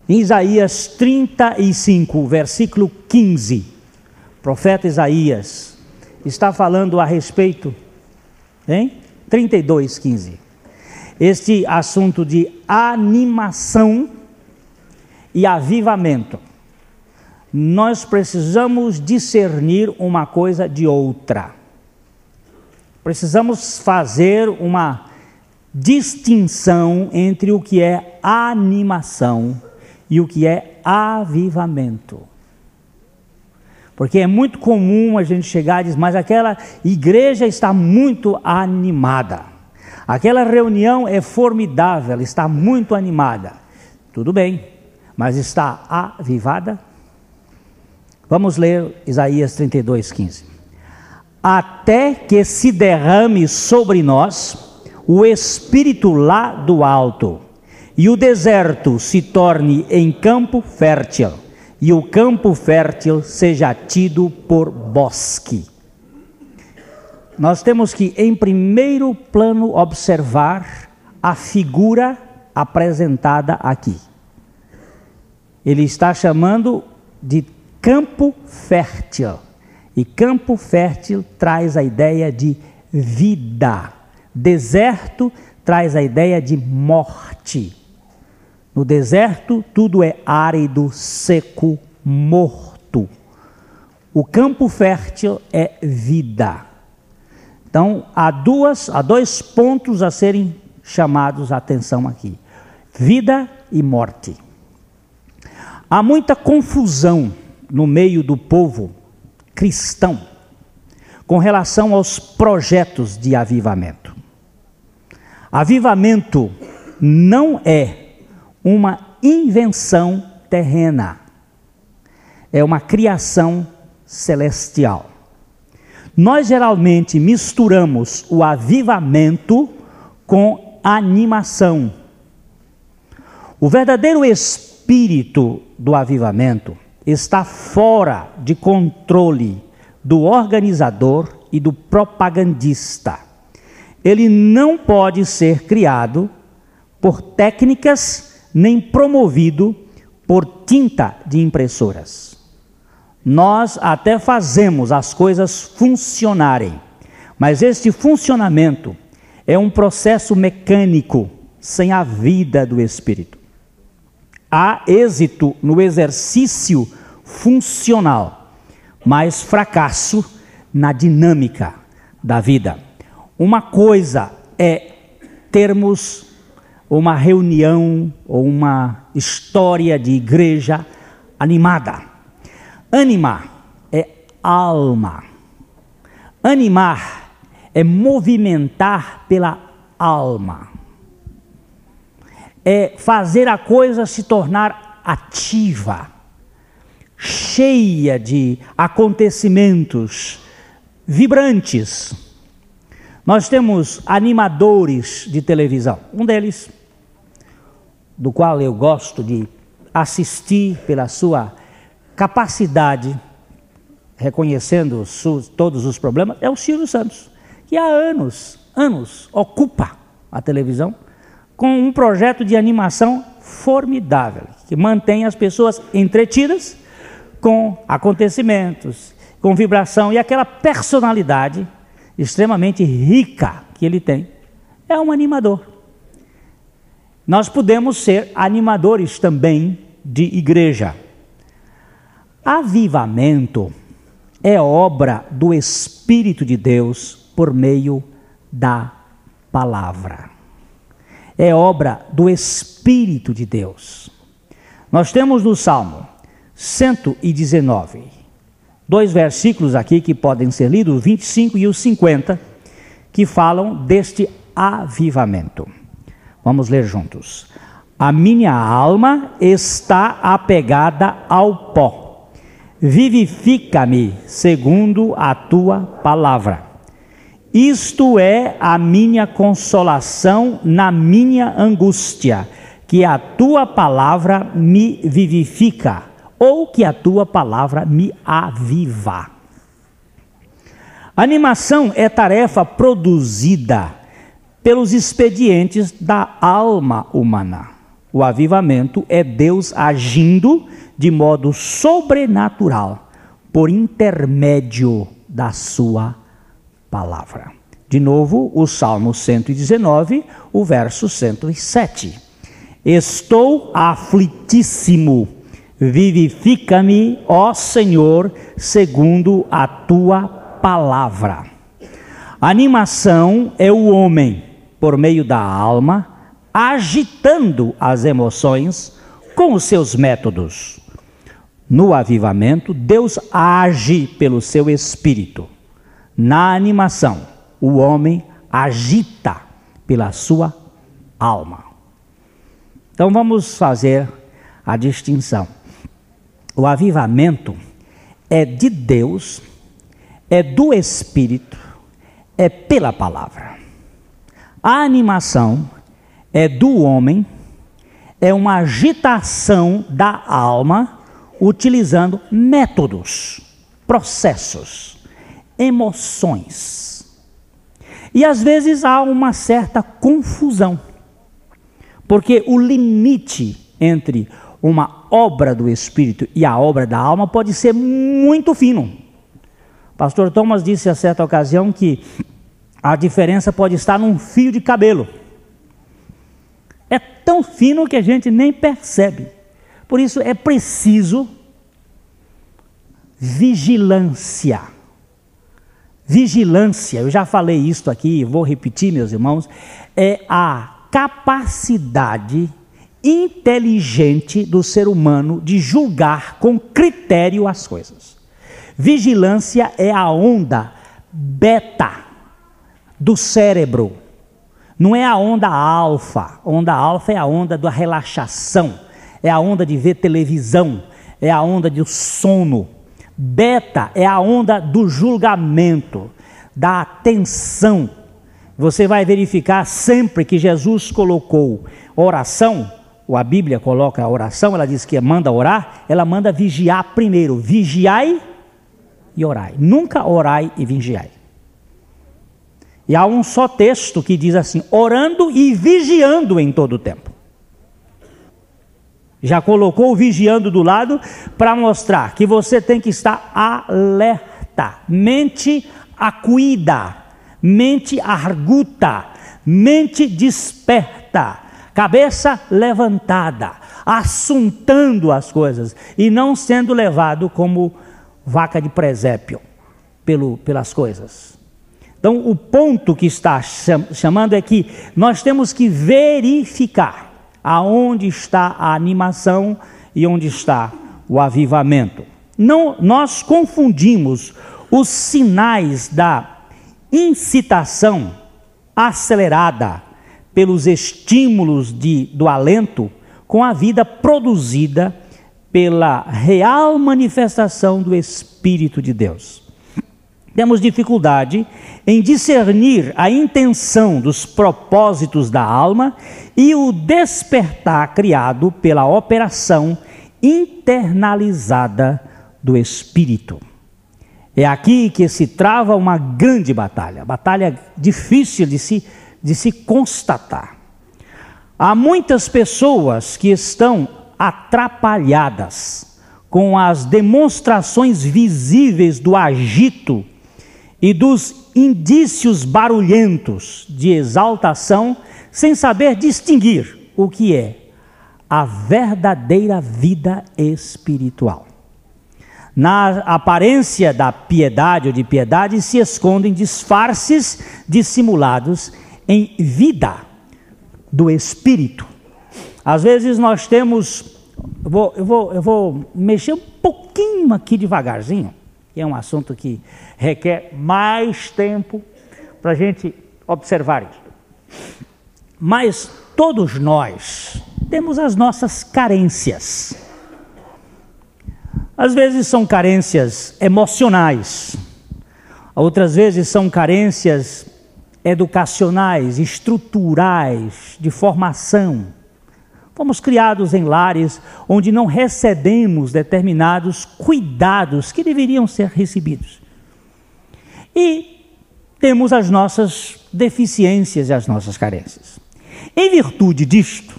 Em Isaías 35, versículo 15, o profeta Isaías está falando a respeito, 32, 15, este assunto de animação e avivamento. Nós precisamos discernir uma coisa de outra. Precisamos fazer uma distinção entre o que é animação e o que é avivamento. Porque é muito comum a gente chegar e dizer, mas aquela igreja está muito animada. Aquela reunião é formidável, está muito animada. Tudo bem, mas está avivada? Vamos ler Isaías 32, 15. Até que se derrame sobre nós o Espírito lá do alto, e o deserto se torne em campo fértil, e o campo fértil seja tido por bosque. Nós temos que, em primeiro plano, observar a figura apresentada aqui. Ele está chamando de campo fértil. E campo fértil traz a ideia de vida. Deserto traz a ideia de morte. No deserto tudo é árido, seco, morto. O campo fértil é vida. Então há dois pontos a serem chamados a atenção aqui: vida e morte. Há muita confusão no meio do povo cristão com relação aos projetos de avivamento. Avivamento não é uma invenção terrena, é uma criação celestial. Nós geralmente misturamos o avivamento com animação. O verdadeiro espírito do avivamento está fora de controle do organizador e do propagandista. Ele não pode ser criado por técnicas nem promovido por tinta de impressoras. Nós até fazemos as coisas funcionarem, mas este funcionamento é um processo mecânico, sem a vida do Espírito. Há êxito no exercício funcional, mas fracasso na dinâmica da vida. Uma coisa é termos uma reunião ou uma história de igreja animada. Animar é alma. Animar é movimentar pela alma. É fazer a coisa se tornar ativa, cheia de acontecimentos vibrantes. Nós temos animadores de televisão. Um deles, do qual eu gosto de assistir pela sua capacidade, reconhecendo todos os problemas, é o Silvio Santos, que há anos ocupa a televisão com um projeto de animação formidável, que mantém as pessoas entretidas com acontecimentos, com vibração e aquela personalidade extremamente rica que ele tem. É um animador. Nós podemos ser animadores também de igreja. Avivamento é obra do Espírito de Deus por meio da palavra. É obra do Espírito de Deus. Nós temos no Salmo 119, 2 versículos aqui que podem ser lidos, o 25 e o 50, que falam deste avivamento. Vamos ler juntos. A minha alma está apegada ao pó. Vivifica-me segundo a tua palavra. Isto é a minha consolação na minha angústia, que a tua palavra me vivifica, ou que a tua palavra me aviva. Animação é tarefa produzida pelos expedientes da alma humana. O avivamento é Deus agindo de modo sobrenatural, por intermédio da sua palavra. De novo, o Salmo 119, o verso 107. Estou aflitíssimo, vivifica-me, ó Senhor, segundo a tua palavra. Animação é o homem, por meio da alma, agitando as emoções com os seus métodos. No avivamento, Deus age pelo seu espírito. Na animação, o homem agita pela sua alma. Então vamos fazer a distinção. O avivamento é de Deus, é do Espírito, é pela palavra. A animação é do homem, é uma agitação da alma, utilizando métodos, processos, emoções. E às vezes há uma certa confusão, porque o limite entre uma obra do Espírito e a obra da alma pode ser muito fino. Pastor Thomas disse a certa ocasião que a diferença pode estar num fio de cabelo. É tão fino que a gente nem percebe. Por isso é preciso vigilância. Vigilância, eu já falei isso aqui, vou repetir, meus irmãos, é a capacidade inteligente do ser humano de julgar com critério as coisas. Vigilância é a onda beta do cérebro, não é a onda alfa. Onda alfa é a onda da relaxação, é a onda de ver televisão, é a onda do sono. Beta é a onda do julgamento, da atenção. Você vai verificar sempre que Jesus colocou oração, ou a Bíblia coloca a oração, ela diz que manda orar, ela manda vigiar primeiro. Vigiai e orai. Nunca orai e vigiai. E há um só texto que diz assim, orando e vigiando em todo o tempo. Já colocou o vigiando do lado para mostrar que você tem que estar alerta, mente acuída, mente arguta, mente desperta, cabeça levantada, assuntando as coisas e não sendo levado como vaca de presépio pelas coisas. Então o ponto que está chamando é que nós temos que verificar aonde está a animação e onde está o avivamento. Não, nós confundimos os sinais da incitação acelerada pelos estímulos do alento com a vida produzida pela real manifestação do Espírito de Deus. Temos dificuldade em discernir a intenção dos propósitos da alma e o despertar criado pela operação internalizada do Espírito. É aqui que se trava uma grande batalha difícil de se constatar. Há muitas pessoas que estão atrapalhadas com as demonstrações visíveis do agito e dos indícios barulhentos de exaltação, sem saber distinguir o que é a verdadeira vida espiritual. Na aparência da piedade ou de piedade se escondem disfarces dissimulados em vida do Espírito. Às vezes nós temos, eu vou mexer um pouquinho aqui devagarzinho, que é um assunto que requer mais tempo para a gente observar isso. Mas todos nós temos as nossas carências. Às vezes são carências emocionais, outras vezes são carências educacionais, estruturais, de formação. Fomos criados em lares onde não recebemos determinados cuidados que deveriam ser recebidos. E temos as nossas deficiências e as nossas carências. Em virtude disto,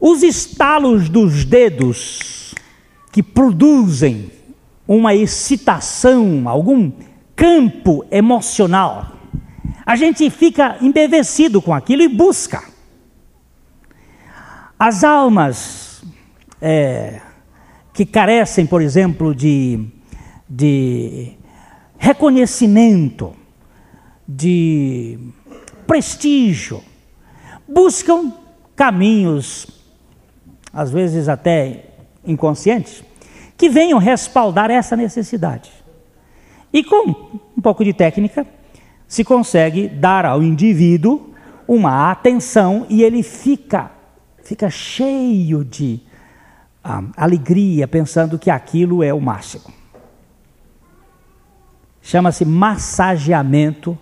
Os estalos dos dedos que produzem uma excitação, algum campo emocional, a gente fica embevecido com aquilo e busca. As almas que carecem, por exemplo, de reconhecimento, de prestígio, buscam caminhos, às vezes até inconscientes, que venham respaldar essa necessidade. E com um pouco de técnica, se consegue dar ao indivíduo uma atenção e ele fica cheio de alegria, pensando que aquilo é o máximo. Chama-se massageamento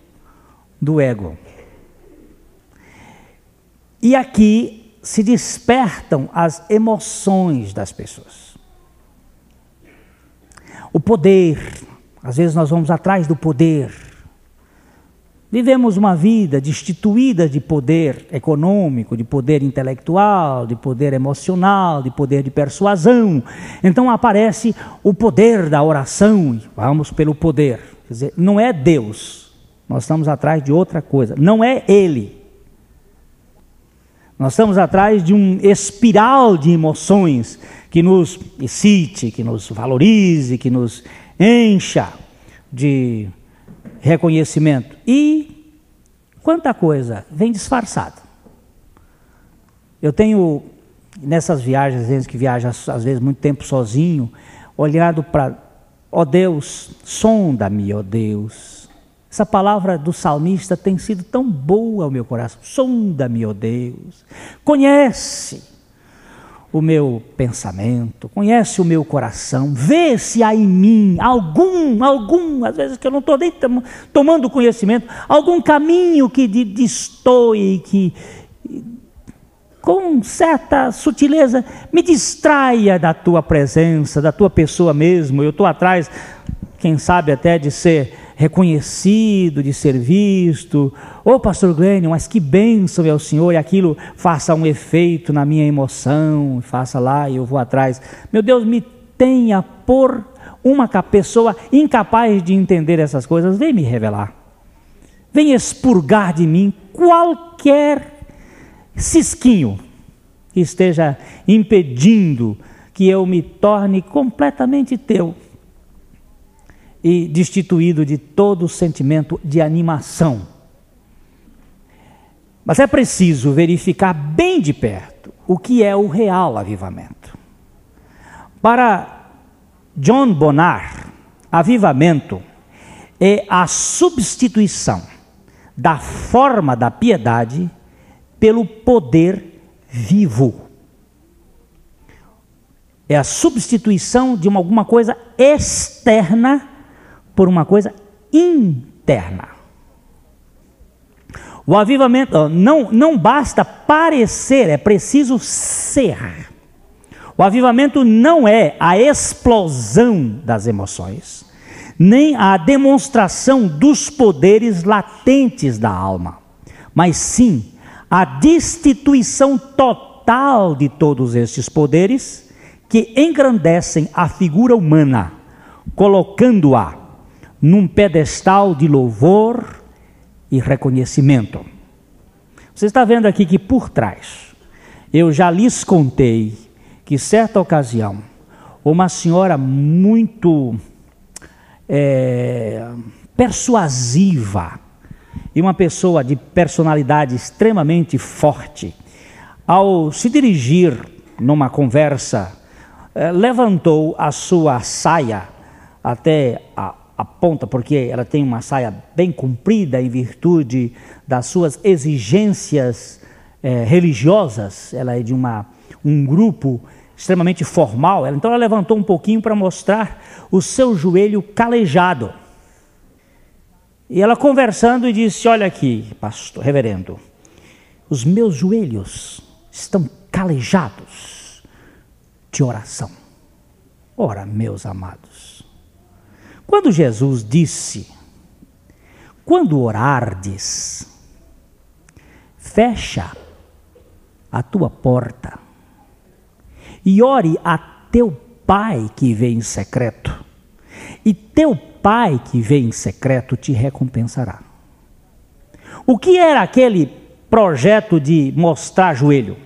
do ego. E aqui se despertam as emoções das pessoas. O poder, às vezes nós vamos atrás do poder. Vivemos uma vida destituída de poder econômico, de poder intelectual, de poder emocional, de poder de persuasão. Então aparece o poder da oração, vamos pelo poder. Quer dizer, não é Deus, nós estamos atrás de outra coisa, não é Ele. Nós estamos atrás de um espiral de emoções que nos excite, que nos valorize, que nos encha de reconhecimento. E quanta coisa vem disfarçada. Eu tenho, nessas viagens, gente que viaja às vezes muito tempo sozinho, olhado para, ó Deus, sonda-me, ó Deus. Essa palavra do salmista tem sido tão boa ao meu coração. Sonda-me, ó Deus. Conhece o meu pensamento, conhece o meu coração, vê se há em mim algum, às vezes que eu não estou nem tomando conhecimento, algum caminho que destoe, que com certa sutileza me distraia da tua presença, da tua pessoa mesmo. Eu estou atrás, quem sabe até de ser reconhecido, de ser visto. Ô pastor Glênio, mas que bênção é o Senhor, e aquilo faça um efeito na minha emoção, faça lá e eu vou atrás. Meu Deus, me tenha por uma pessoa incapaz de entender essas coisas, vem me revelar, vem expurgar de mim qualquer cisquinho que esteja impedindo que eu me torne completamente teu e destituído de todo sentimento de animação. Mas é preciso verificar bem de perto o que é o real avivamento. Para John Bonar, avivamento é a substituição da forma da piedade pelo poder vivo. É a substituição de alguma coisa externa por uma coisa interna. O avivamento não basta parecer, é preciso ser. O avivamento não é a explosão das emoções, nem a demonstração dos poderes latentes da alma, mas sim a destituição total de todos estes poderes que engrandecem a figura humana, colocando-a num pedestal de louvor e reconhecimento. Você está vendo aqui que por trás, eu já lhes contei que certa ocasião, uma senhora muito persuasiva e uma pessoa de personalidade extremamente forte, ao se dirigir numa conversa, levantou a sua saia até a ponta, porque ela tem uma saia bem comprida em virtude das suas exigências religiosas. Ela é de um grupo extremamente formal. Então ela levantou um pouquinho para mostrar o seu joelho calejado. E ela conversando e disse: olha aqui, pastor, reverendo, os meus joelhos estão calejados de oração. Ora, meus amados, quando Jesus disse: quando orardes, fecha a tua porta e ore a teu Pai que vê em secreto, e teu Pai que vê em secreto te recompensará. O que era aquele projeto de mostrar joelho?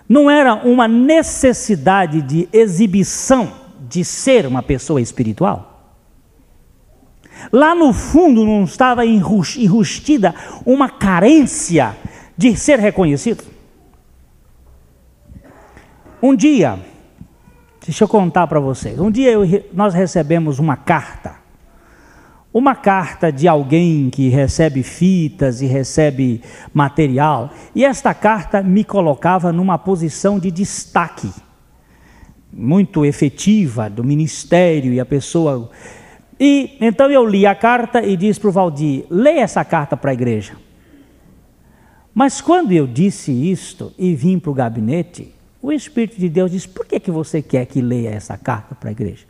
Não era uma necessidade de exibição de ser uma pessoa espiritual? Lá no fundo não estava enrustida uma carência de ser reconhecido? Um dia, deixa eu contar para vocês, nós recebemos uma carta de alguém que recebe fitas e recebe material, e esta carta me colocava numa posição de destaque, muito efetiva do ministério, e a pessoa... E então eu li a carta e disse para o Valdir, leia essa carta para a igreja. Mas quando eu disse isto e vim para o gabinete, o Espírito de Deus disse, por que você quer que leia essa carta para a igreja?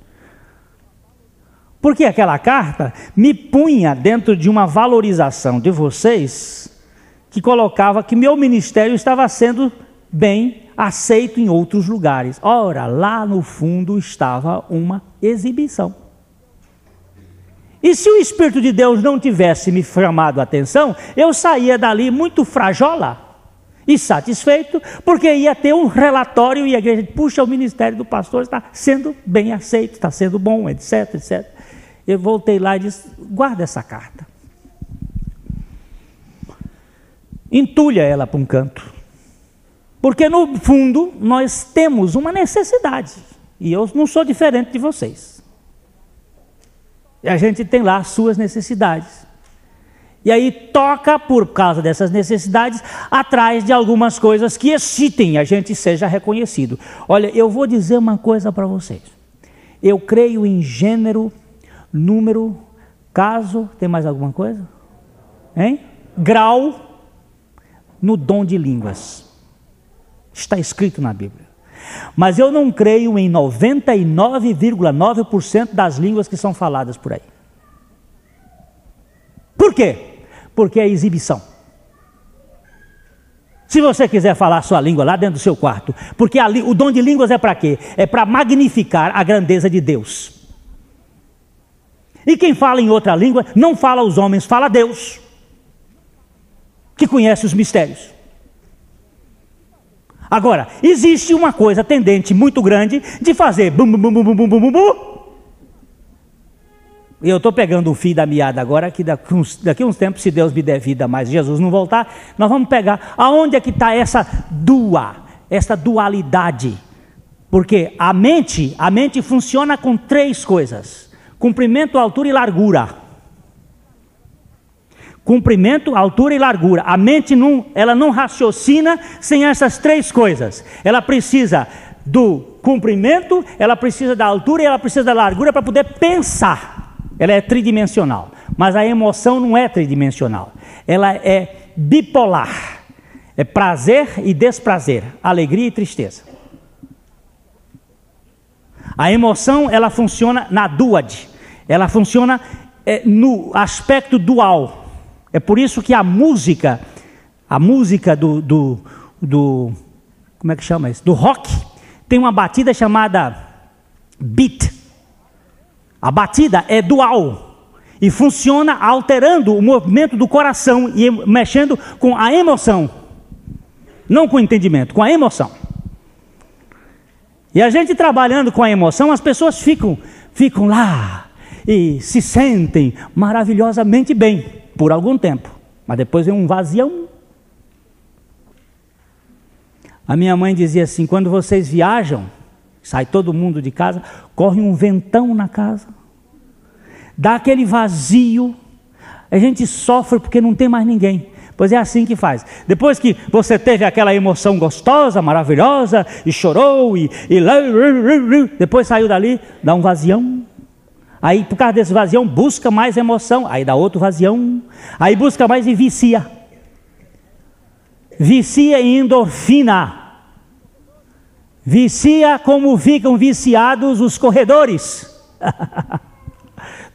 Porque aquela carta me punha dentro de uma valorização de vocês, que colocava que meu ministério estava sendo bem aceito em outros lugares. Ora, lá no fundo estava uma exibição. E se o Espírito de Deus não tivesse me chamado a atenção, eu saía dali muito frajola e satisfeito, porque ia ter um relatório e a igreja, puxa, o ministério do pastor está sendo bem aceito, está sendo bom, etc, etc. Eu voltei lá e disse, guarda essa carta. Entulha ela para um canto. Porque no fundo nós temos uma necessidade. E eu não sou diferente de vocês. E a gente tem lá as suas necessidades. E aí toca, por causa dessas necessidades, atrás de algumas coisas que excitem a gente seja reconhecido. Olha, eu vou dizer uma coisa para vocês. Eu creio em gênero, número, caso, tem mais alguma coisa? Hein? Grau no dom de línguas. Está escrito na Bíblia. Mas eu não creio em 99,9% das línguas que são faladas por aí. Por quê? Porque é exibição. Se você quiser falar a sua língua lá dentro do seu quarto, porque o dom de línguas é para quê? É para magnificar a grandeza de Deus. E quem fala em outra língua, não fala aos homens, fala a Deus, que conhece os mistérios. Agora, existe uma coisa tendente muito grande de fazer bum, bum, bum, bum, bum, bum, bum, bum. E eu estou pegando o fio da meada agora, que daqui a uns tempos, se Deus me der vida, mas Jesus não voltar, nós vamos pegar aonde é que está essa dualidade. Porque a mente funciona com três coisas: comprimento, altura e largura. Comprimento, altura e largura. A mente ela não raciocina sem essas três coisas. Ela precisa do comprimento, ela precisa da altura e ela precisa da largura para poder pensar. Ela é tridimensional. Mas a emoção não é tridimensional. Ela é bipolar. É prazer e desprazer, alegria e tristeza. A emoção, ela funciona na duade. Ela funciona no aspecto dual. É por isso que a música do como é que chama isso? Do rock, tem uma batida chamada beat. A batida é dual e funciona alterando o movimento do coração e mexendo com a emoção. Não com o entendimento, com a emoção. E a gente trabalhando com a emoção, as pessoas ficam lá e se sentem maravilhosamente bem. Por algum tempo, mas depois vem um vazião. A minha mãe dizia assim, quando vocês viajam, sai todo mundo de casa, corre um ventão na casa, dá aquele vazio, a gente sofre porque não tem mais ninguém. Pois é assim que faz. Depois que você teve aquela emoção gostosa, maravilhosa, e chorou, depois saiu dali, dá um vazião. Aí, por causa desse vazião, busca mais emoção. Aí dá outro vazião. Aí busca mais e vicia. Vicia em endorfina. Vicia como ficam viciados os corredores.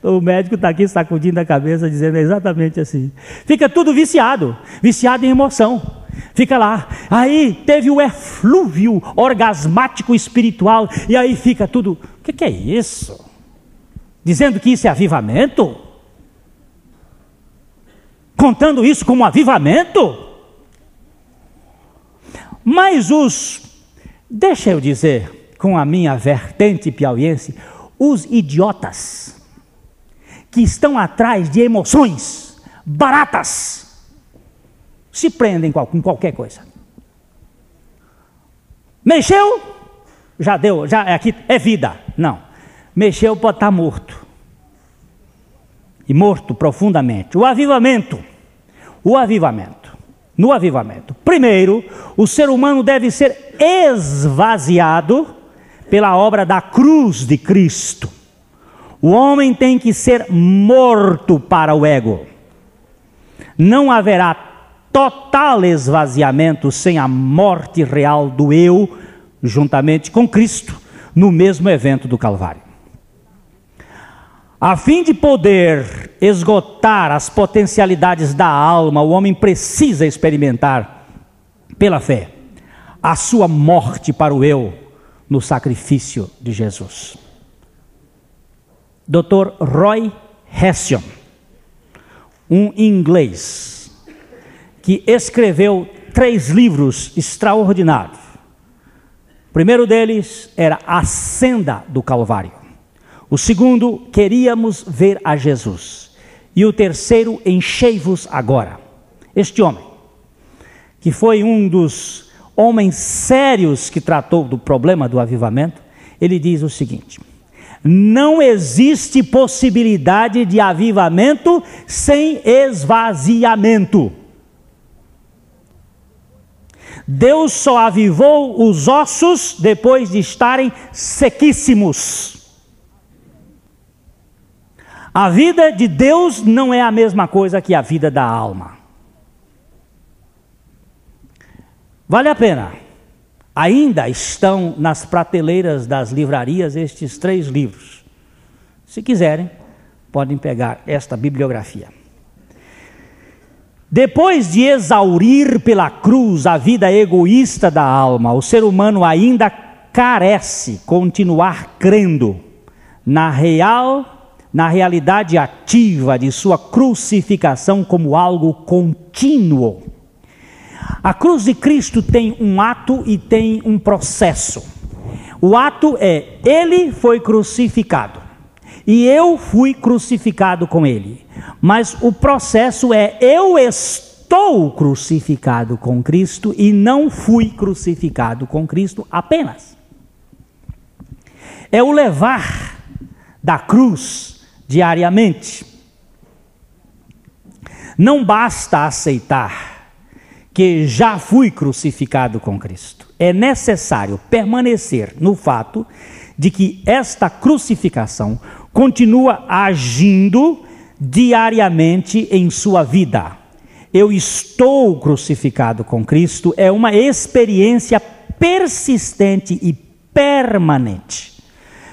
O médico está aqui sacudindo a cabeça, dizendo exatamente assim. Fica tudo viciado. Viciado em emoção. Fica lá. Aí teve o eflúvio orgasmático espiritual. E aí fica tudo. O que é isso? Dizendo que isso é avivamento? Contando isso como avivamento? Mas deixa eu dizer, com a minha vertente piauiense, os idiotas que estão atrás de emoções baratas se prendem com qualquer coisa. Mexeu, já deu, já aqui é vida. Não, mexeu pode estar morto. E morto profundamente. No avivamento. Primeiro, o ser humano deve ser esvaziado pela obra da cruz de Cristo. O homem tem que ser morto para o ego. Não haverá total esvaziamento sem a morte real do eu, juntamente com Cristo, no mesmo evento do Calvário. A fim de poder esgotar as potencialidades da alma, o homem precisa experimentar, pela fé, a sua morte para o eu no sacrifício de Jesus. Dr. Roy Hession, um inglês, que escreveu 3 livros extraordinários. O primeiro deles era A Senda do Calvário. O segundo, Queríamos Ver a Jesus. E o terceiro, Enchei-vos Agora. Este homem, que foi um dos homens sérios que tratou do problema do avivamento, ele diz o seguinte: não existe possibilidade de avivamento sem esvaziamento. Deus só avivou os ossos depois de estarem sequíssimos. A vida de Deus não é a mesma coisa que a vida da alma. Vale a pena. Ainda estão nas prateleiras das livrarias estes 3 livros. Se quiserem, podem pegar esta bibliografia. Depois de exaurir pela cruz a vida egoísta da alma, o ser humano ainda carece continuar crendo na realidade ativa de sua crucificação como algo contínuo. A cruz de Cristo tem um ato e tem um processo. O ato é: Ele foi crucificado e eu fui crucificado com Ele. Mas o processo é: eu estou crucificado com Cristo e não fui crucificado com Cristo apenas. É o levar da cruz diariamente. Não basta aceitar que já fui crucificado com Cristo. É necessário permanecer no fato de que esta crucificação continua agindo diariamente em sua vida. Eu estou crucificado com Cristo é uma experiência persistente e permanente.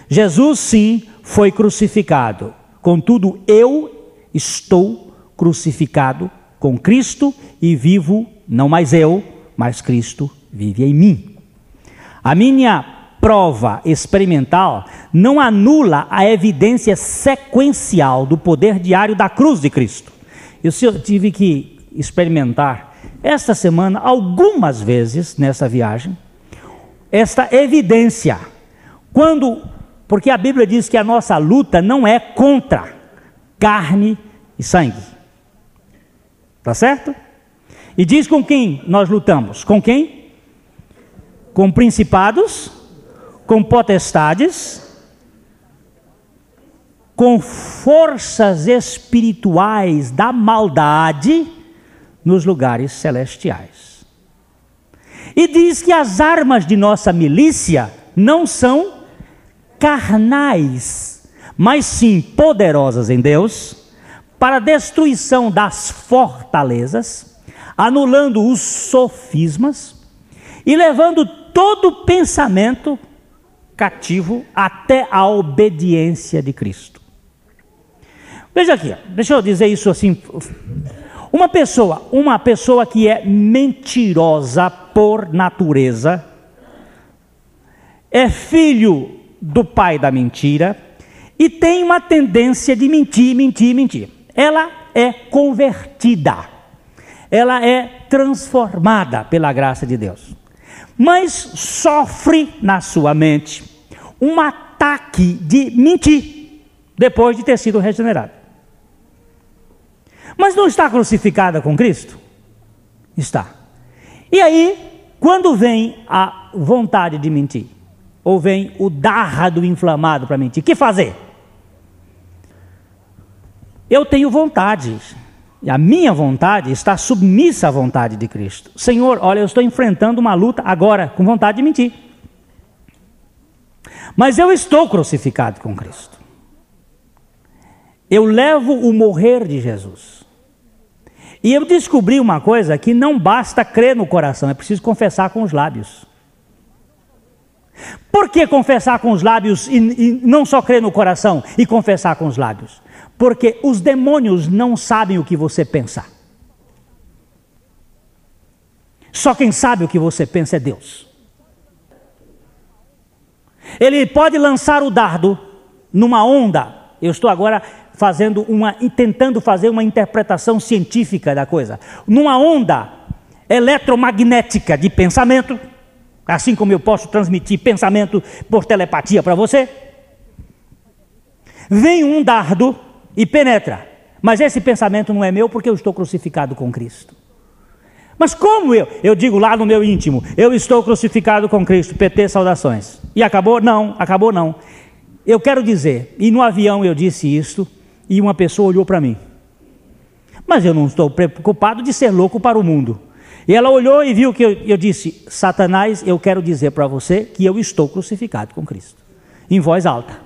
Jesus, sim, foi crucificado. Contudo, eu estou crucificado com Cristo e vivo, não mais eu, mas Cristo vive em mim. A minha prova experimental não anula a evidência sequencial do poder diário da cruz de Cristo. Eu tive que experimentar esta semana, algumas vezes nessa viagem, esta evidência. Porque a Bíblia diz que a nossa luta não é contra carne e sangue. Tá certo? E diz com quem nós lutamos. Com quem? Com principados, com potestades, com forças espirituais da maldade nos lugares celestiais. E diz que as armas de nossa milícia não são carnais, mas sim poderosas em Deus, para a destruição das fortalezas, anulando os sofismas e levando todo pensamento cativo até a obediência de Cristo. Veja aqui, deixa eu dizer isso assim. Uma pessoa que é mentirosa por natureza, é filho do pai da mentira e tem uma tendência de mentir. Ela é convertida, ela é transformada pela graça de Deus, mas sofre na sua mente um ataque de mentir depois de ter sido regenerada. Mas não está crucificada com Cristo? Está. E aí, quando vem a vontade de mentir, ou vem o dardo inflamado para mentir, o que fazer? Eu tenho vontade, e a minha vontade está submissa à vontade de Cristo. Senhor, olha, eu estou enfrentando uma luta agora com vontade de mentir. Mas eu estou crucificado com Cristo. Eu levo o morrer de Jesus. E eu descobri uma coisa, que não basta crer no coração, é preciso confessar com os lábios. Por que confessar com os lábios e não só crer no coração e confessar com os lábios? Porque os demônios não sabem o que você pensa. Só quem sabe o que você pensa é Deus. Ele pode lançar o dardo numa onda. Eu estou agora tentando fazer uma interpretação científica da coisa. Numa onda eletromagnética de pensamento, assim como eu posso transmitir pensamento por telepatia para você. Vem um dardo e penetra, mas esse pensamento não é meu porque eu estou crucificado com Cristo. Mas como eu digo lá no meu íntimo, eu estou crucificado com Cristo, PT, saudações. E acabou? Não, acabou não. Eu quero dizer, e no avião eu disse isto, e uma pessoa olhou para mim. Mas eu não estou preocupado de ser louco para o mundo. E ela olhou e viu que eu disse, Satanás, eu quero dizer para você que eu estou crucificado com Cristo. Em voz alta.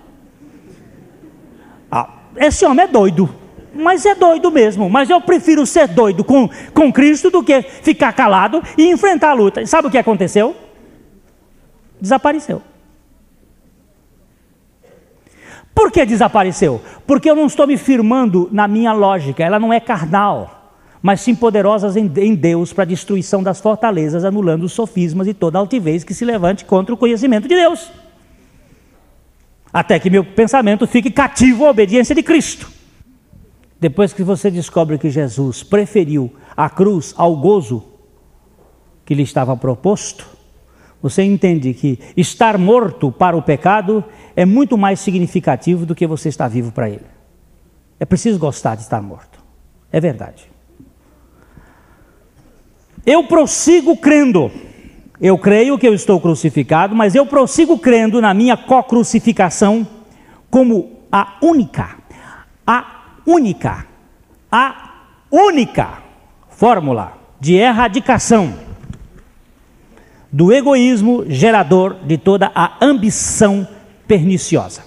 Esse homem é doido. Mas é doido mesmo. Mas eu prefiro ser doido com Cristo do que ficar calado e enfrentar a luta. E sabe o que aconteceu? Desapareceu. Por que desapareceu? Porque eu não estou me firmando na minha lógica. Ela não é carnal, mas sim poderosas em Deus para a destruição das fortalezas, anulando os sofismas e toda altivez que se levante contra o conhecimento de Deus. Até que meu pensamento fique cativo à obediência de Cristo. Depois que você descobre que Jesus preferiu a cruz ao gozo que lhe estava proposto, você entende que estar morto para o pecado é muito mais significativo do que você estar vivo para ele. É preciso gostar de estar morto. É verdade. Eu prossigo crendo. Eu creio que eu estou crucificado, mas eu prossigo crendo na minha co-crucificação como a única fórmula de erradicação do egoísmo gerador de toda a ambição perniciosa.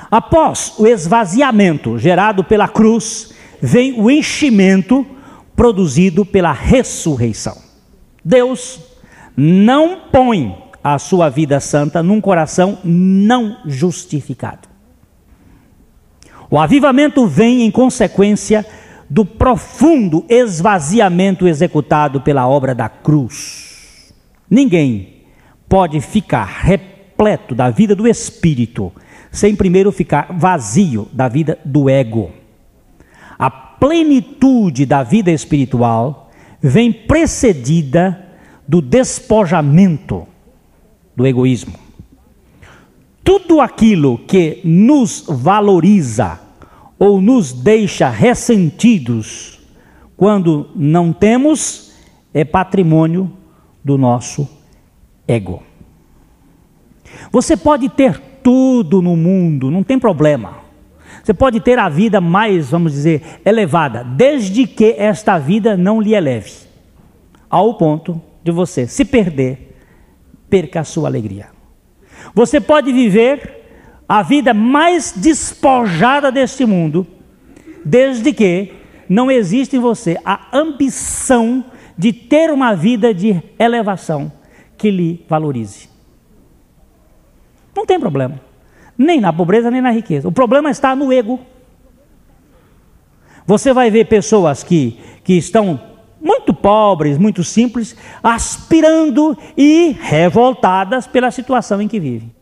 Após o esvaziamento gerado pela cruz, vem o enchimento produzido pela ressurreição. Deus não põe a sua vida santa num coração não justificado. O avivamento vem em consequência do profundo esvaziamento executado pela obra da cruz. Ninguém pode ficar repleto da vida do Espírito sem primeiro ficar vazio da vida do ego. A plenitude da vida espiritual vem precedida do despojamento do egoísmo. Tudo aquilo que nos valoriza ou nos deixa ressentidos quando não temos é patrimônio do nosso ego. Você pode ter tudo no mundo, não tem problema. Você pode ter a vida mais, vamos dizer, elevada, desde que esta vida não lhe eleve ao ponto de você se perca a sua alegria. Você pode viver a vida mais despojada deste mundo, desde que não existe em você a ambição de ter uma vida de elevação que lhe valorize. Não tem problema, nem na pobreza nem na riqueza. O problema está no ego. Você vai ver pessoas que estão muito pobres, muito simples, aspirando e revoltadas pela situação em que vivem.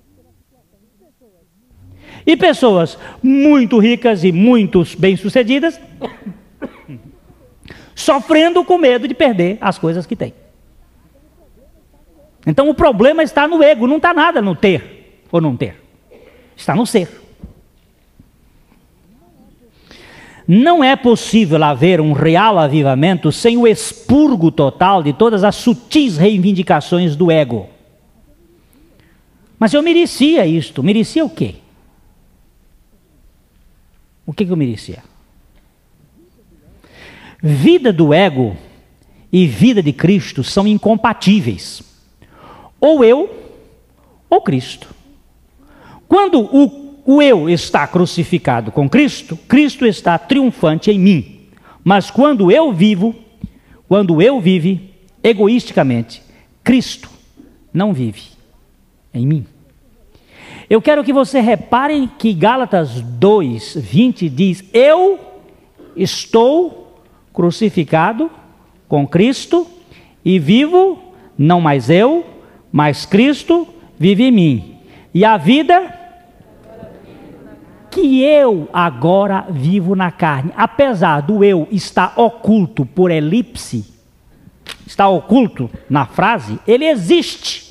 E pessoas muito ricas e muito bem-sucedidas, sofrendo com medo de perder as coisas que têm. Então o problema está no ego, não está nada no ter ou não ter. Está no ser. Não é possível haver um real avivamento sem o expurgo total de todas as sutis reivindicações do ego. Mas eu merecia isto. Merecia o quê? O que eu merecia? Vida do ego e vida de Cristo são incompatíveis. Ou eu, ou Cristo. Quando o eu está crucificado com Cristo, Cristo está triunfante em mim. Mas quando eu vivo egoisticamente, Cristo não vive em mim. Eu quero que você repare que Gálatas 2:20 diz: eu estou crucificado com Cristo e vivo, não mais eu, mas Cristo vive em mim. E a vida que eu agora vivo na carne, apesar do eu estar oculto por elipse, está oculto na frase, ele existe.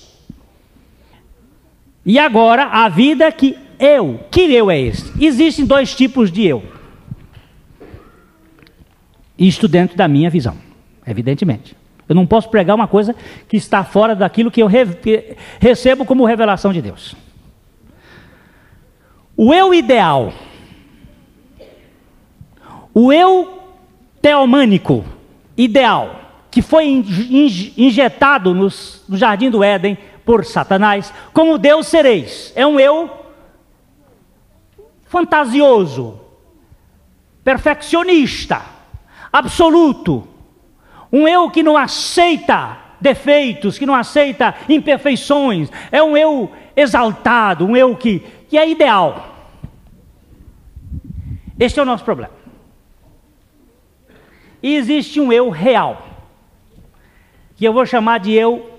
E agora a vida que eu é esse? Existem dois tipos de eu. Isto dentro da minha visão, evidentemente. Eu não posso pregar uma coisa que está fora daquilo que eu recebo como revelação de Deus. O eu ideal, o eu teomânico ideal, que foi injetado no jardim do Éden por Satanás, como Deus sereis, é um eu fantasioso, perfeccionista, absoluto, um eu que não aceita defeitos, que não aceita imperfeições, é um eu exaltado, um eu que é ideal. Este é o nosso problema. E existe um eu real, que eu vou chamar de eu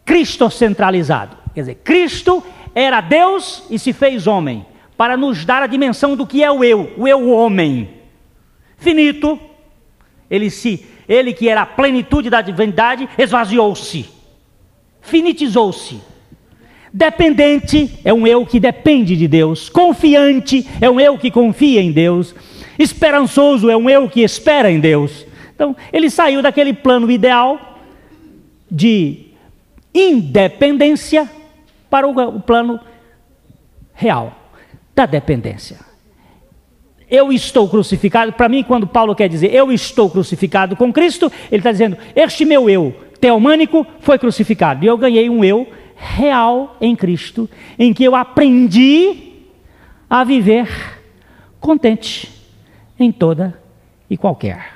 cristocentralizado. Quer dizer, Cristo era Deus e se fez homem, para nos dar a dimensão do que é o eu homem. Finito, ele que era a plenitude da divindade, esvaziou-se, finitizou-se. Dependente é um eu que depende de Deus. Confiante é um eu que confia em Deus. Esperançoso é um eu que espera em Deus. Então, ele saiu daquele plano ideal de independência para o plano real da dependência. Eu estou crucificado. Para mim, quando Paulo quer dizer eu estou crucificado com Cristo, ele está dizendo, este meu eu teomânico foi crucificado. E eu ganhei um eu real em Cristo, em que eu aprendi a viver contente em toda e qualquer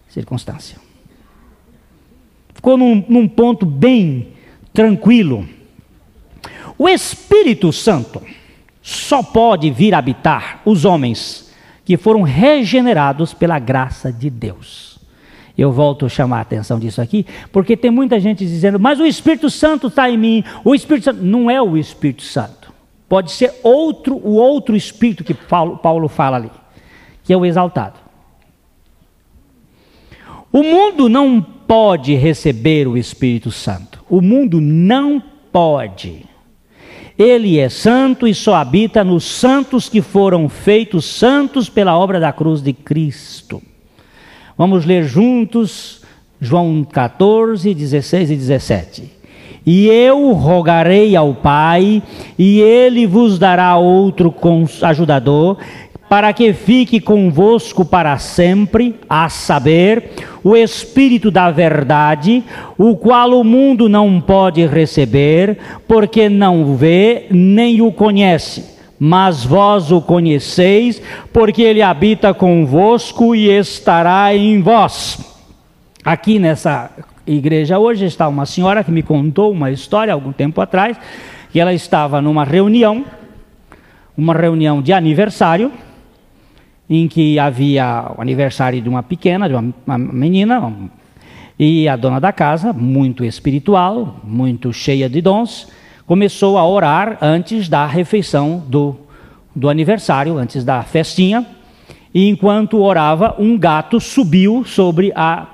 circunstância. Ficou num ponto bem tranquilo. O Espírito Santo só pode vir habitar os homens que foram regenerados pela graça de Deus. Eu volto a chamar a atenção disso aqui, porque tem muita gente dizendo, mas o Espírito Santo está em mim. O Espírito Santo não é o Espírito Santo. Pode ser o outro Espírito que Paulo fala ali, que é o exaltado. O mundo não pode receber o Espírito Santo. O mundo não pode. Ele é santo e só habita nos santos que foram feitos santos pela obra da cruz de Cristo. Vamos ler juntos João 14, 16 e 17. E eu rogarei ao Pai, e Ele vos dará outro ajudador, para que fique convosco para sempre, a saber, o Espírito da verdade, o qual o mundo não pode receber, porque não o vê nem o conhece. Mas vós o conheceis, porque ele habita convosco e estará em vós. Aqui nessa igreja hoje está uma senhora que me contou uma história algum tempo atrás, que ela estava numa reunião de aniversário, em que havia o aniversário de uma pequena, de uma menina, e a dona da casa, muito espiritual, muito cheia de dons, começou a orar antes da refeição do aniversário, antes da festinha, e enquanto orava, um gato subiu sobre a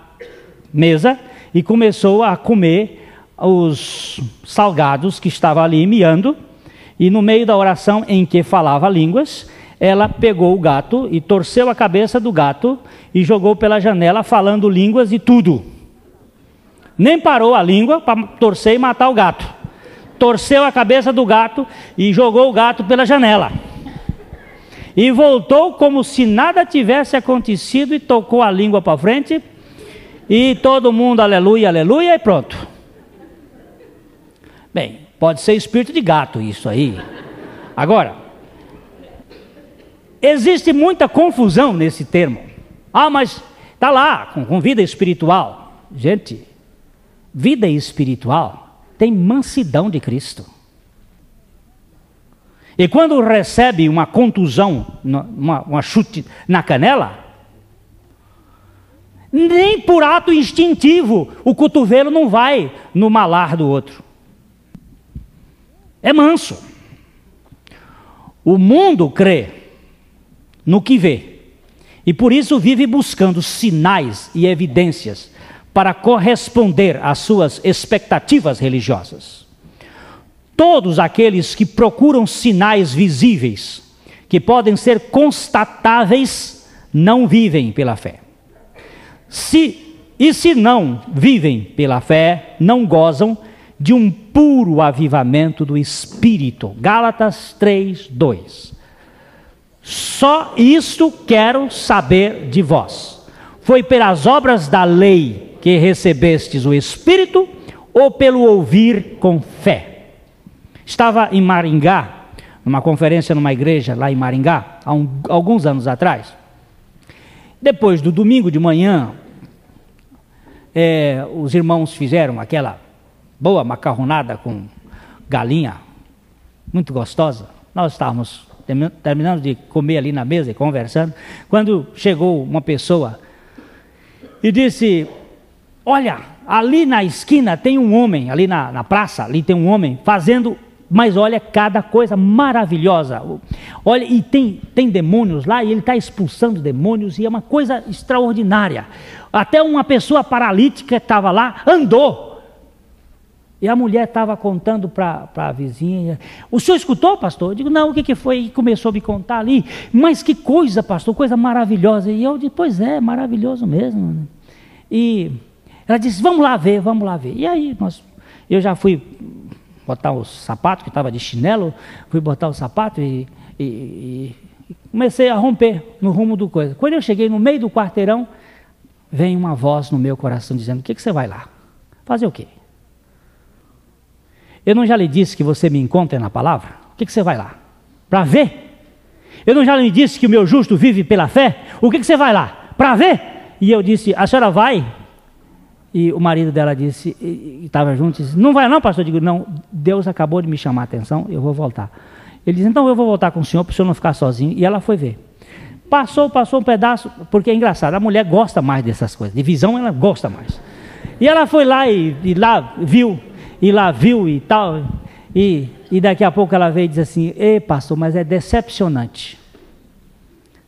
mesa e começou a comer os salgados que estavam ali miando, e no meio da oração em que falava línguas, ela pegou o gato e torceu a cabeça do gato e jogou pela janela falando línguas e tudo. Nem parou a língua para torcer e matar o gato. Torceu a cabeça do gato e jogou o gato pela janela. E voltou como se nada tivesse acontecido e tocou a língua para frente. E todo mundo, aleluia, aleluia, e pronto. Bem, pode ser espírito de gato isso aí. Agora, existe muita confusão nesse termo. Ah, mas está lá, com vida espiritual. Gente, vida espiritual tem mansidão de Cristo. E quando recebe uma contusão, uma chute na canela, nem por ato instintivo o cotovelo não vai no malar do outro. É manso. O mundo crê no que vê, e por isso vive buscando sinais e evidências para corresponder às suas expectativas religiosas. Todos aqueles que procuram sinais visíveis, que podem ser constatáveis, não vivem pela fé. Se não vivem pela fé, não gozam de um puro avivamento do Espírito. Gálatas 3:2. Só isto quero saber de vós. Foi pelas obras da lei que recebestes o Espírito, ou pelo ouvir com fé? Estava em Maringá, numa conferência numa igreja lá em Maringá, há alguns anos atrás. Depois do domingo de manhã, os irmãos fizeram aquela boa macarronada com galinha, muito gostosa. Nós estávamos terminando de comer ali na mesa e conversando, quando chegou uma pessoa e disse: olha, ali na esquina tem um homem, ali na praça, ali tem um homem fazendo, mas olha cada coisa maravilhosa. Olha, e tem demônios lá, e ele está expulsando demônios, e é uma coisa extraordinária. Até uma pessoa paralítica que estava lá, andou. E a mulher estava contando para a vizinha: o senhor escutou, pastor? Eu digo: não, o que foi? E começou a me contar ali. Mas que coisa, pastor, coisa maravilhosa. E eu disse: pois é, maravilhoso mesmo. E ela disse: vamos lá ver. E aí eu já fui botar o sapato, que estava de chinelo, fui botar o sapato e comecei a romper no rumo do coisa. Quando eu cheguei no meio do quarteirão, vem uma voz no meu coração dizendo: o que você vai lá? Fazer o quê? Eu não já lhe disse que você me encontra na palavra? O que você vai lá? Para ver? Eu não já lhe disse que o meu justo vive pela fé? O que você vai lá? Para ver? E eu disse: a senhora vai? E o marido dela disse, e estava junto, disse: não vai não, pastor? Eu digo: não, Deus acabou de me chamar a atenção, eu vou voltar. Ele disse: então eu vou voltar com o senhor, para o senhor não ficar sozinho. E ela foi ver. Passou um pedaço, porque é engraçado, a mulher gosta mais dessas coisas, de visão ela gosta mais. E ela foi lá e lá viu e tal, e daqui a pouco ela veio e disse assim: ei, pastor, mas é decepcionante.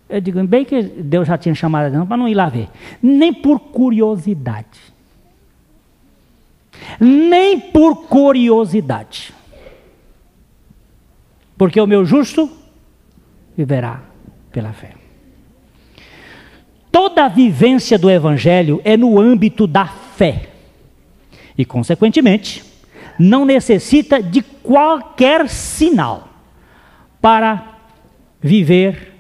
Eu digo: bem que Deus já tinha chamado a atenção para não ir lá ver. Nem por curiosidade. Nem por curiosidade. Porque o meu justo viverá pela fé. Toda a vivência do Evangelho é no âmbito da fé. E, consequentemente, não necessita de qualquer sinal para vir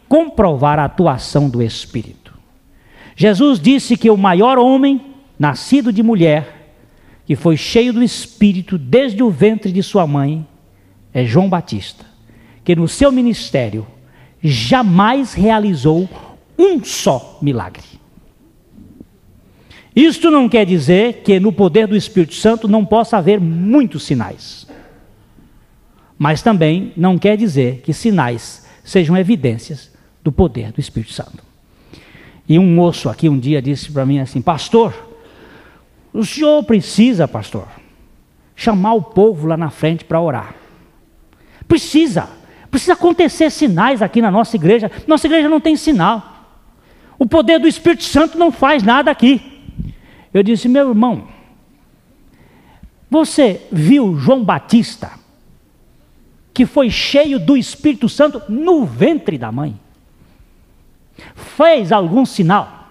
comprovar a atuação do Espírito. Jesus disse que o maior homem, nascido de mulher, que foi cheio do Espírito desde o ventre de sua mãe, é João Batista, que no seu ministério jamais realizou um só milagre. Isto não quer dizer que no poder do Espírito Santo não possa haver muitos sinais. Mas também não quer dizer que sinais sejam evidências do poder do Espírito Santo. E um moço aqui um dia disse para mim assim: pastor, o senhor precisa, pastor, chamar o povo lá na frente para orar. Precisa acontecer sinais aqui na nossa igreja. Nossa igreja não tem sinal. O poder do Espírito Santo não faz nada aqui. Eu disse: meu irmão, você viu João Batista, que foi cheio do Espírito Santo no ventre da mãe? Fez algum sinal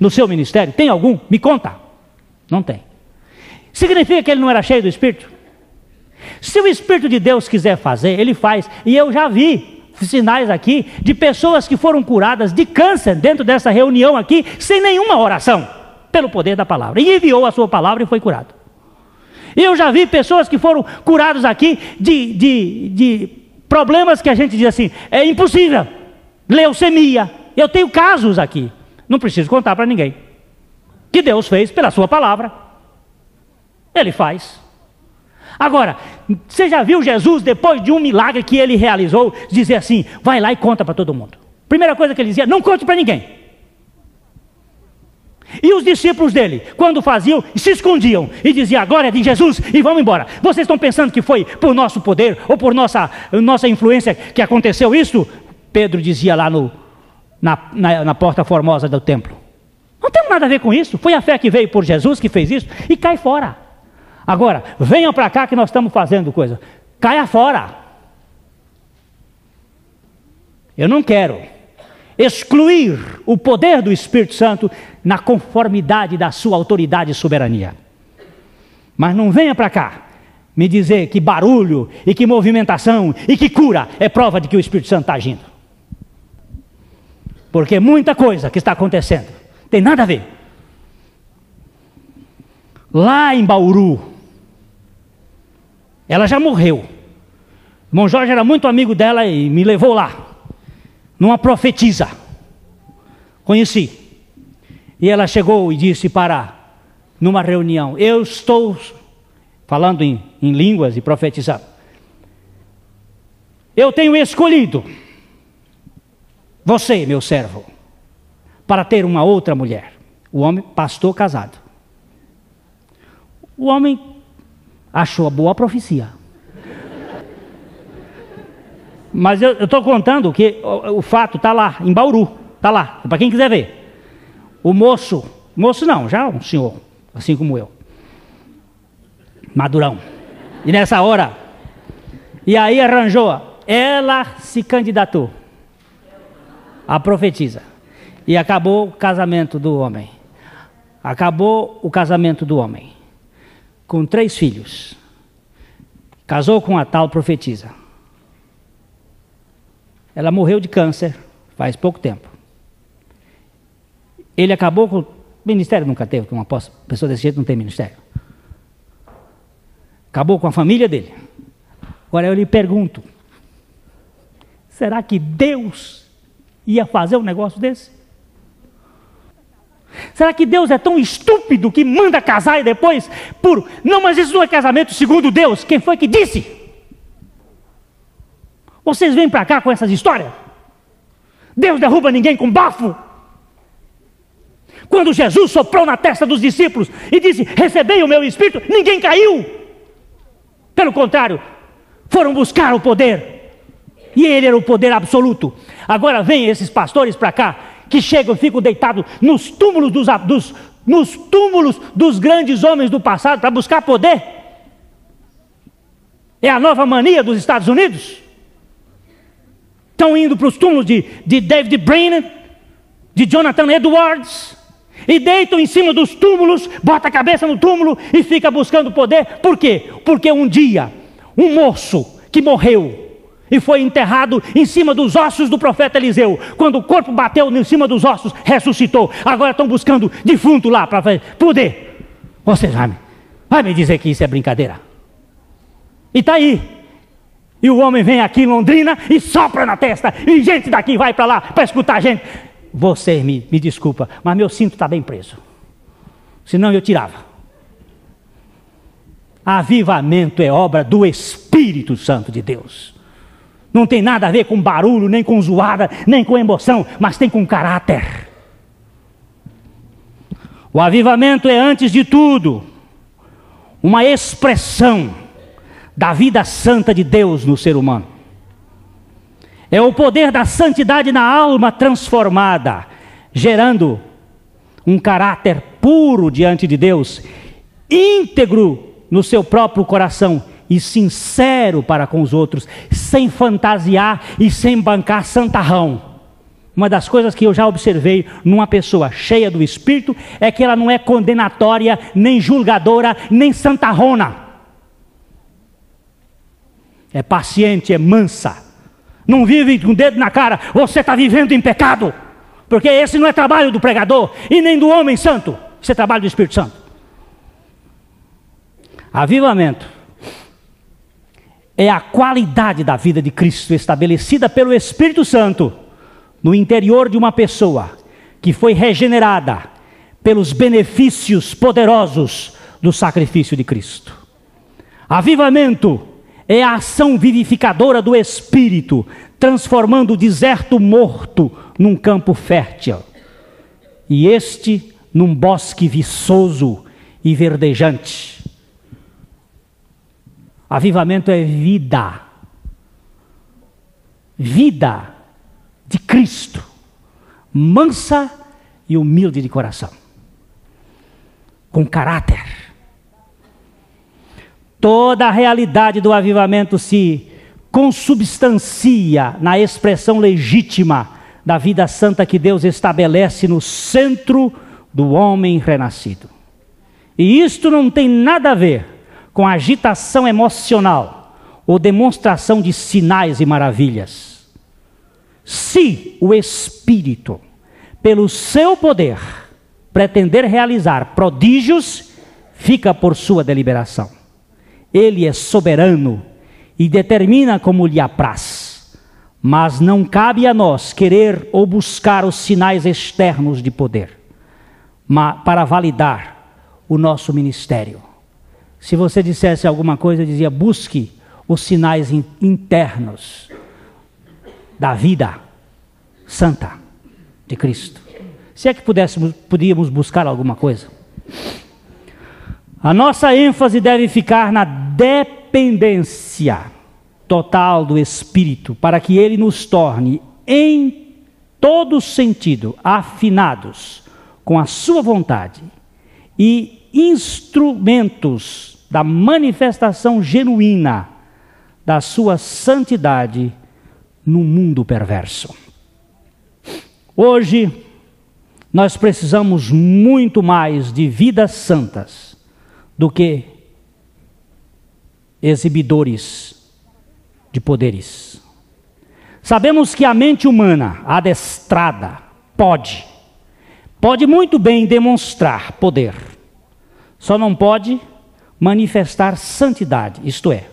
no seu ministério? Tem algum? Me conta. Não tem. Significa que ele não era cheio do Espírito? Se o Espírito de Deus quiser fazer, ele faz. E eu já vi sinais aqui de pessoas que foram curadas de câncer dentro dessa reunião aqui, sem nenhuma oração, pelo poder da palavra. E enviou a sua palavra e foi curado. E eu já vi pessoas que foram curadas aqui de problemas que a gente diz assim: é impossível. Leucemia. Eu tenho casos aqui, não preciso contar para ninguém, que Deus fez pela sua palavra. Ele faz. Agora, você já viu Jesus, depois de um milagre que ele realizou, dizer assim: vai lá e conta para todo mundo? Primeira coisa que ele dizia: não conte para ninguém. E os discípulos dele, quando faziam, se escondiam e diziam: a glória é de Jesus, e vamos embora. Vocês estão pensando que foi por nosso poder ou por nossa influência que aconteceu isso? Pedro dizia lá na porta formosa do templo: não tem nada a ver com isso. Foi a fé que veio por Jesus que fez isso, e cai fora. Agora, venham para cá que nós estamos fazendo coisa. Caia fora. Eu não quero excluir o poder do Espírito Santo na conformidade da sua autoridade e soberania. Mas não venha para cá me dizer que barulho e que movimentação e que cura é prova de que o Espírito Santo está agindo. Porque muita coisa que está acontecendo tem nada a ver. Lá em Bauru, ela já morreu. O irmão Jorge era muito amigo dela e me levou lá, numa profetisa. Conheci. E ela chegou e disse numa reunião: eu estou falando em línguas e profetizando. Eu tenho escolhido você, meu servo, para ter uma outra mulher. O homem, pastor casado. O homem achou a boa profecia. Mas eu estou contando que o fato está lá, em Bauru. Está lá, para quem quiser ver. O moço não, já um senhor, assim como eu. Madurão. E nessa hora, e aí arranjou, ela se candidatou a profetisa. E acabou o casamento do homem. Acabou o casamento do homem. Com 3 filhos. Casou com a tal profetisa. Ela morreu de câncer faz pouco tempo. Ele acabou com... Ministério nunca teve, porque uma pessoa desse jeito não tem ministério. Acabou com a família dele. Agora eu lhe pergunto: será que Deus ia fazer um negócio desse? Será que Deus é tão estúpido que manda casar e depois não, mas isso não é casamento segundo Deus. Quem foi que disse? Vocês vêm para cá com essas histórias? Deus derruba ninguém com bafo. Quando Jesus soprou na testa dos discípulos e disse: recebei o meu Espírito, ninguém caiu. Pelo contrário, foram buscar o poder. E ele era o poder absoluto. Agora vem esses pastores para cá, que chegam e ficam deitados nos túmulos dos grandes homens do passado para buscar poder. É a nova mania dos Estados Unidos. Estão indo para os túmulos de David Brainerd, de Jonathan Edwards, e deitam em cima dos túmulos, bota a cabeça no túmulo e fica buscando poder. Por quê? Porque um dia, um moço que morreu e foi enterrado em cima dos ossos do profeta Eliseu, quando o corpo bateu em cima dos ossos, ressuscitou. Agora estão buscando defunto lá para fazer poder. Você vai me dizer que isso é brincadeira? E está aí. E o homem vem aqui em Londrina e sopra na testa, e gente daqui vai para lá para escutar a gente. Você me desculpa, mas meu cinto está bem preso, senão eu tirava. Avivamento é obra do Espírito Santo de Deus. Não tem nada a ver com barulho, nem com zoada, nem com emoção, mas tem com caráter. O avivamento é, antes de tudo, uma expressão da vida santa de Deus no ser humano. É o poder da santidade na alma transformada, gerando um caráter puro diante de Deus, íntegro no seu próprio coração e sincero para com os outros, sem fantasiar e sem bancar santarrão. Uma das coisas que eu já observei numa pessoa cheia do Espírito é que ela não é condenatória, nem julgadora, nem santarrona. É paciente, é mansa. Não vive com o dedo na cara, você está vivendo em pecado. Porque esse não é trabalho do pregador e nem do homem santo. Isso é trabalho do Espírito Santo. Avivamento é a qualidade da vida de Cristo estabelecida pelo Espírito Santo no interior de uma pessoa que foi regenerada pelos benefícios poderosos do sacrifício de Cristo. Avivamento é a ação vivificadora do Espírito, transformando o deserto morto num campo fértil, e este num bosque viçoso e verdejante. Avivamento é vida. Vida de Cristo, mansa e humilde de coração, com caráter. Toda a realidade do avivamento se consubstancia na expressão legítima da vida santa que Deus estabelece no centro do homem renascido. E isto não tem nada a ver com agitação emocional ou demonstração de sinais e maravilhas. Se o Espírito, pelo seu poder, pretender realizar prodígios, fica por sua deliberação. Ele é soberano e determina como lhe apraz. Mas não cabe a nós querer ou buscar os sinais externos de poder para validar o nosso ministério. Se você dissesse alguma coisa, eu dizia: busque os sinais internos da vida santa de Cristo. Se é que podíamos buscar alguma coisa. A nossa ênfase deve ficar na dependência total do Espírito, para que Ele nos torne, em todo sentido, afinados com a sua vontade e instrumentos da manifestação genuína da sua santidade no mundo perverso. Hoje, nós precisamos muito mais de vidas santas do que exibidores de poderes. Sabemos que a mente humana, adestrada, pode muito bem demonstrar poder, só não pode manifestar santidade, isto é,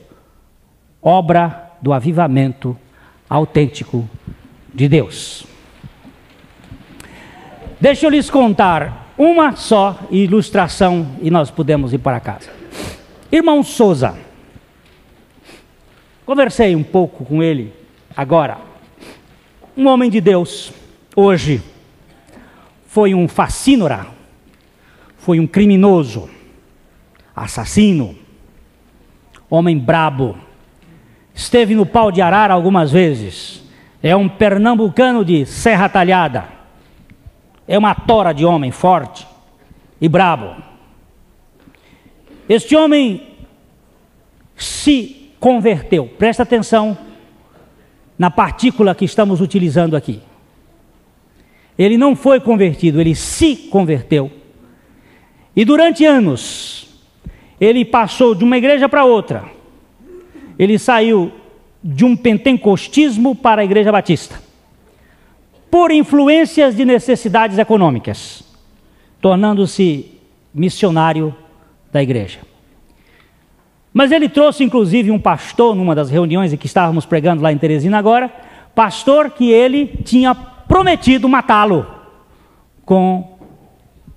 obra do avivamento autêntico de Deus. Deixa eu lhes contar uma só ilustração e nós podemos ir para casa. Irmão Souza, conversei um pouco com ele agora. Um homem de Deus, hoje, foi um facínora, foi um criminoso, assassino, homem brabo, esteve no pau de arara algumas vezes, é um pernambucano de Serra Talhada, é uma tora de homem forte e brabo. Este homem se converteu, presta atenção na partícula que estamos utilizando aqui. Ele não foi convertido, ele se converteu. E durante anos, ele passou de uma igreja para outra. Ele saiu de um pentecostismo para a igreja batista, por influências de necessidades econômicas, tornando-se missionário da igreja. Mas ele trouxe inclusive um pastor numa das reuniões em que estávamos pregando lá em Teresina agora, pastor que ele tinha prometido matá-lo com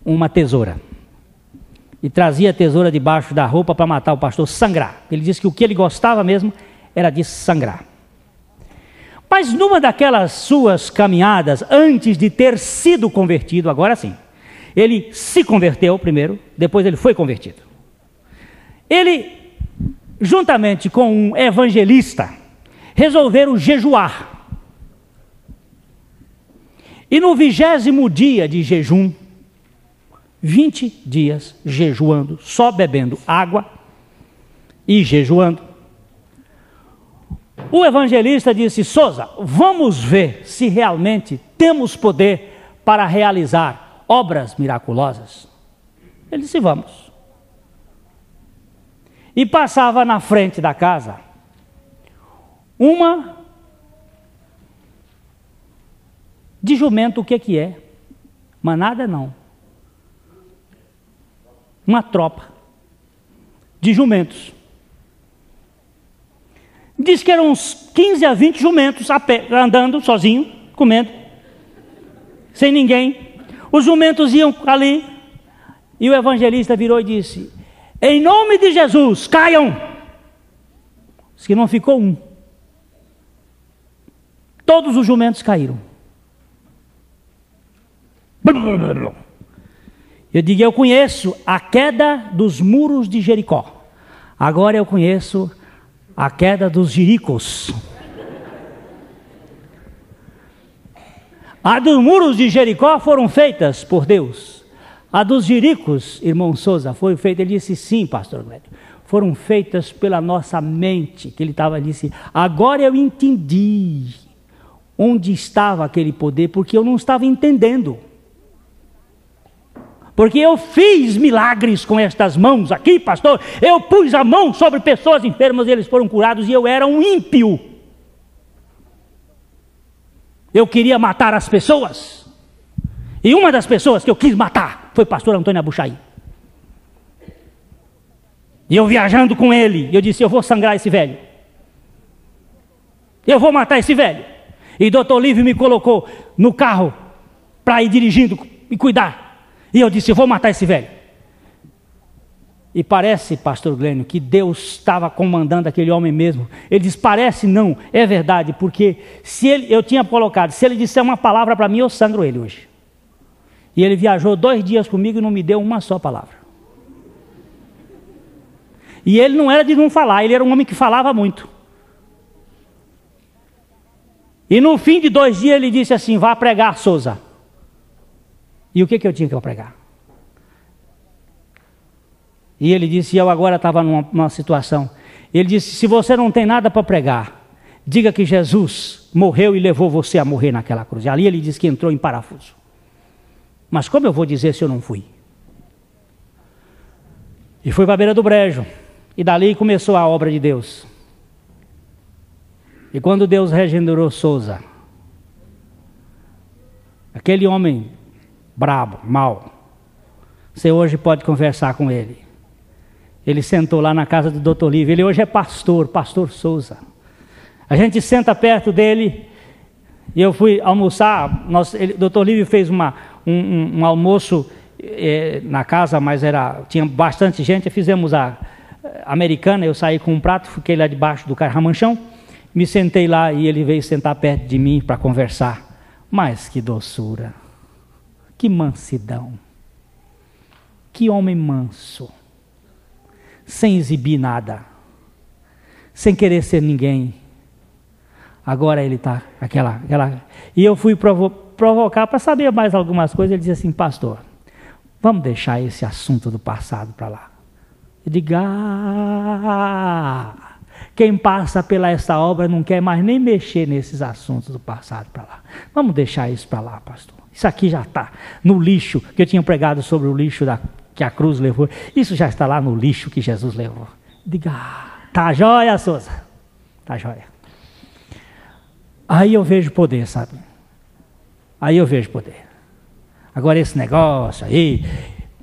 uma tesoura. E trazia a tesoura debaixo da roupa para matar o pastor, sangrar. Ele disse que o que ele gostava mesmo era de sangrar. Mas numa daquelas suas caminhadas, antes de ter sido convertido, agora sim, ele se converteu primeiro, depois ele foi convertido. Ele, juntamente com um evangelista, resolveram jejuar. E no 20º dia de jejum, 20 dias jejuando, só bebendo água e jejuando, o evangelista disse: Souza, vamos ver se realmente temos poder para realizar obras miraculosas. Ele disse: vamos. E passava na frente da casa uma de jumento. O que é? Manada não. Uma tropa de jumentos. Diz que eram uns 15 a 20 jumentos a pé, andando sozinho, comendo, sem ninguém. Os jumentos iam ali, e o evangelista virou e disse: em nome de Jesus, caiam! Diz que não ficou um. Todos os jumentos caíram. Eu digo: eu conheço a queda dos muros de Jericó. Agora eu conheço a queda dos Jericos. A dos muros de Jericó foram feitas por Deus. A dos Jericos, irmão Souza, foi feita. Ele disse: sim, pastor Glédio, foram feitas pela nossa mente. Que ele estava, disse: agora eu entendi onde estava aquele poder, porque eu não estava entendendo. Porque eu fiz milagres com estas mãos aqui, pastor. Eu pus a mão sobre pessoas enfermas e eles foram curados, e eu era um ímpio. Eu queria matar as pessoas. E uma das pessoas que eu quis matar foi o pastor Antônio Abuchaí. E eu viajando com ele, eu disse: eu vou sangrar esse velho. Eu vou matar esse velho. E doutor Lívio me colocou no carro para ir dirigindo e cuidar. E eu disse: eu vou matar esse velho. E parece, pastor Glênio, que Deus estava comandando aquele homem mesmo. Ele diz: parece não, é verdade, porque se ele, eu tinha colocado, se ele disser uma palavra para mim, eu sangro ele hoje. E ele viajou 2 dias comigo e não me deu uma só palavra. E ele não era de não falar, ele era um homem que falava muito. E no fim de 2 dias ele disse assim: vá pregar, Souza. E o que eu tinha que pregar? E ele disse: eu agora estava numa situação. Ele disse: se você não tem nada para pregar, diga que Jesus morreu e levou você a morrer naquela cruz. E ali ele disse que entrou em parafuso. Mas como eu vou dizer se eu não fui? E foi para a beira do brejo. E dali começou a obra de Deus. E quando Deus regenerou Souza, aquele homem brabo, mau, você hoje pode conversar com ele. Ele sentou lá na casa do doutor Lívio. Ele hoje é pastor, pastor Souza. A gente senta perto dele. E eu fui almoçar. Doutor Lívio fez um almoço na casa, mas tinha bastante gente. Fizemos a americana. Eu saí com um prato, fiquei lá debaixo do carramanchão. Me sentei lá e ele veio sentar perto de mim para conversar. Mas que doçura. Que mansidão, que homem manso, sem exibir nada, sem querer ser ninguém. Agora ele está aquela. E eu fui provocar para saber mais algumas coisas. Ele disse assim: pastor, vamos deixar esse assunto do passado para lá. Eu digo: quem passa pela essa obra não quer mais nem mexer nesses assuntos do passado para lá. Vamos deixar isso para lá, pastor. Isso aqui já está no lixo, que eu tinha pregado sobre o lixo que a cruz levou. Isso já está lá no lixo que Jesus levou. Diga: tá jóia, Souza. Tá jóia. Aí eu vejo poder, sabe? Aí eu vejo poder. Agora esse negócio aí,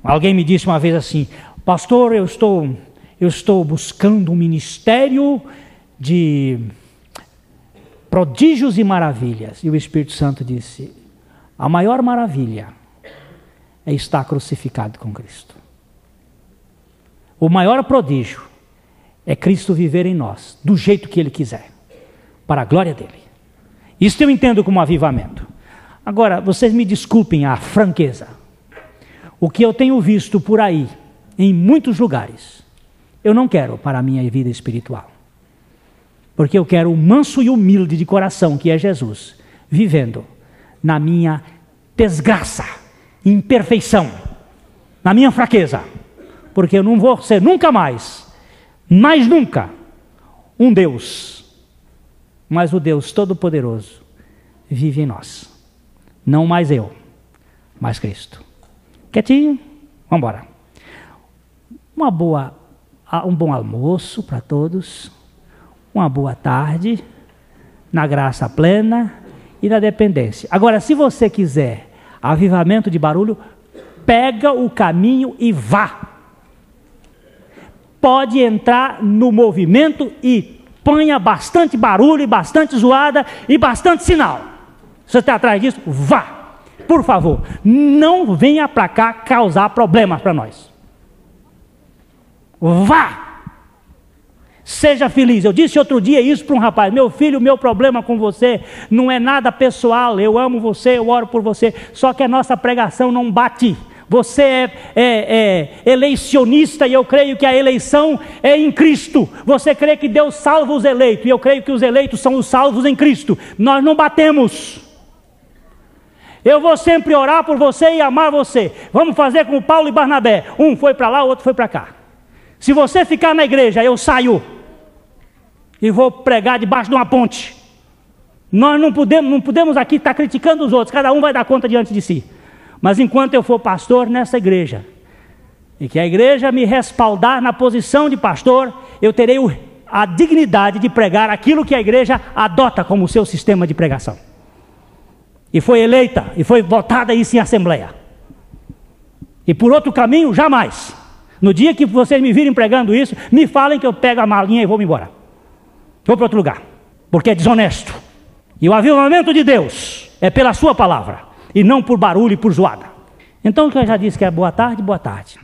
alguém me disse uma vez assim: pastor, eu estou buscando um ministério de prodígios e maravilhas. E o Espírito Santo disse: a maior maravilha é estar crucificado com Cristo. O maior prodígio é Cristo viver em nós, do jeito que Ele quiser, para a glória dEle. Isso eu entendo como avivamento. Agora, vocês me desculpem a franqueza. O que eu tenho visto por aí, em muitos lugares, eu não quero para a minha vida espiritual. Porque eu quero o manso e humilde de coração, que é Jesus, vivendo na minha desgraça, imperfeição, na minha fraqueza. Porque eu não vou ser nunca mais nunca, um Deus. Mas o Deus Todo-Poderoso vive em nós. Não mais eu, mas Cristo. Quietinho? Vamos embora. Um bom almoço para todos. Uma boa tarde. Na graça plena e na dependência. Agora, se você quiser avivamento de barulho, pega o caminho e vá. Pode entrar no movimento e ponha bastante barulho, e bastante zoada e bastante sinal. Se você está atrás disso, vá. Por favor, não venha para cá causar problemas para nós. Vá. Seja feliz. Eu disse outro dia isso para um rapaz: meu filho, o meu problema com você não é nada pessoal, eu amo você, eu oro por você, só que a nossa pregação não bate. Você é eleicionista e eu creio que a eleição é em Cristo. Você crê que Deus salva os eleitos e eu creio que os eleitos são os salvos em Cristo. Nós não batemos. Eu vou sempre orar por você e amar você. Vamos fazer como Paulo e Barnabé. Um foi para lá, o outro foi para cá. Se você ficar na igreja, eu saio e vou pregar debaixo de uma ponte. Nós não podemos aqui estar criticando os outros. Cada um vai dar conta diante de si. Mas enquanto eu for pastor nessa igreja, e que a igreja me respaldar na posição de pastor, eu terei a dignidade de pregar aquilo que a igreja adota como seu sistema de pregação. E foi eleita, e foi votada isso em assembleia. E por outro caminho, jamais. No dia que vocês me virem pregando isso, me falem que eu pego a malinha e vou embora. Vou para outro lugar, porque é desonesto. E o avivamento de Deus é pela sua palavra, e não por barulho e por zoada. Então, eu já disse que é boa tarde, boa tarde.